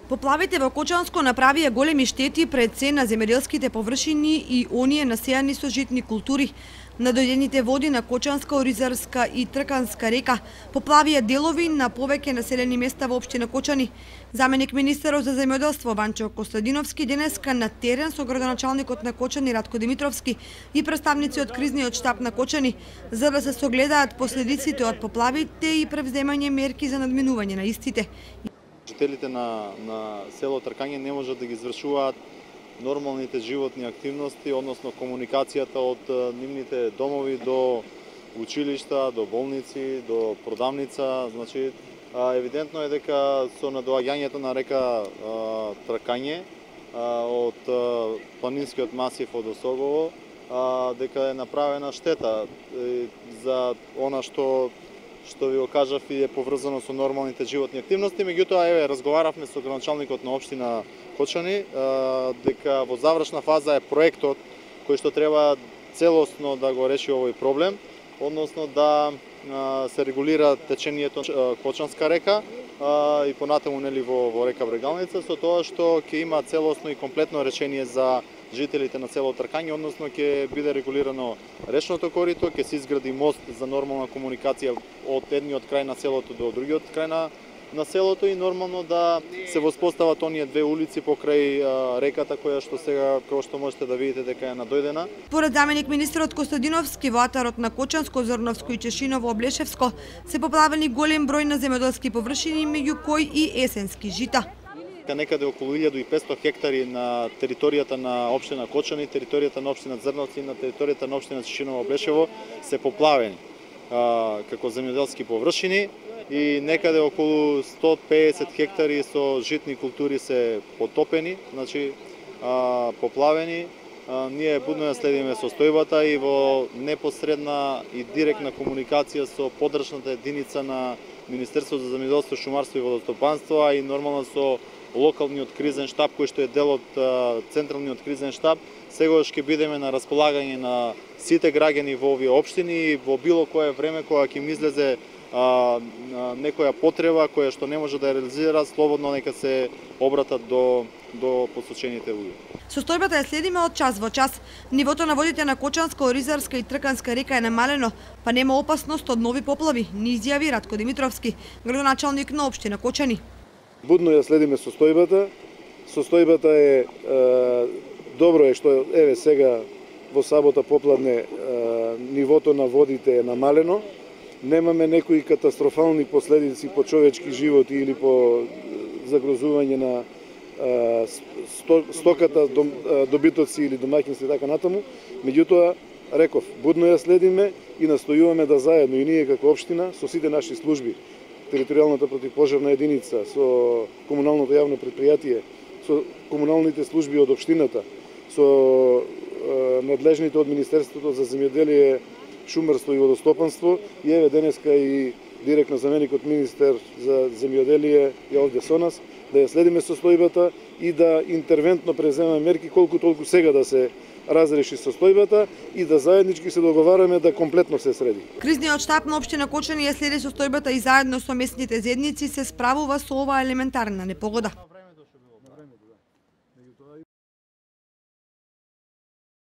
Поплавите во Кочанско направија големи штети пред се на земјоделските површини и оние насејани со житни култури. Надојдените води на Кочанска, Оризарска и Трканска река поплавија делови на повеќе населени места во општина Кочани. Заменик министерот за земјоделство Ванчо Костадиновски денеска на терен со градоначалникот на Кочани Радко Димитровски и представници од кризниот штаб на Кочани за да се согледаат последиците од поплавите и превземање мерки за надминување на истите. Жителите на село Тркање не можат да ги извршуваат нормалните животни активности, односно комуникацијата од нивните домови до училишта, до болници, до продавница. Значи, евидентно е дека со надоаѓањето на река Тркање од планинскиот масив од Осогово, дека е направена штета за она што ви го кажав и е поврзано со нормалните животни активности. Меѓутоа, еве, разговаравме со градоначалникот на општина Кочани, дека во завршна фаза е проектот кој што треба целосно да го реши овој проблем, односно да се регулира течението Кочанска река и понатаму нели во река Брегалница, со тоа што ќе има целосно и комплетно решение за жителите на село Тркање, односно ќе биде регулирано речното корито, ќе се изгради мост за нормална комуникација од едниот крај на селото до другиот крај на селото и нормално да се воспостават оние две улици покрај реката која што сега, како што можете да видите дека е надојдена. Поред заменик министерот Костадиновски во атарот на Кочанско, Зорновско и Чешиново, Облешевско се поплавени голем број на земјоделски површини, меѓу кои и есенски жита. Некаде околу 1500 хектари на територијата на општина Кочани, територијата на општина Зрновци и на територијата на општина Чешиново, Облешево се поплавени како земјоделски површини и некаде околу 150 хектари со житни култури се потопени, значи поплавени. Ние будно ја следиме состојбата и во непосредна и директна комуникација со подршната единица на Министерството за земјоделство, шумарство и водостопанство, а и нормално со локалниот кризен штаб кој што е дел од централниот кризен штаб. Сегогаш ќе бидеме на располагање на сите граѓани во овие општини и во било кое време кога ќе им излезе некоја потреба која што не може да ја реализира, слободно нека се обратат до посочените луѓе. Состојбата ја следиме од час во час. Нивото на водите на Кочанска, Оризарска и Трканска река е намалено, па нема опасност од нови поплави, ни изјави Радко Димитровски, градоначалник на општина Кочани. Будно ја следиме состојбата. Состојбата е добро е што еве сега во сабота попладне нивото на водите е намалено. Немаме некои катастрофални последици по човечки животи или по загрозување на стоката, добитоци или домаќинства и така натаму. Меѓутоа, реков, будно ја следиме и настојуваме да заедно и ние како општина со сите наши служби, територијалната противпожарна единица, со комуналното јавно предпријатие, со комуналните служби од општината, со надлежните од Министерството за земјоделие, шумарство и водостопанство и еве денеска и директно заменикот министер за земјоделие е овде со нас, да ја следиме состојбата и да интервентно преземаме мерки колку толку сега да се разреши состојбата и да заеднички се договараме да комплетно се среди. Кризниот штаб на општина Кочани ја следи состојбата и заедно со местните заедници се справува со оваа елементарна непогода.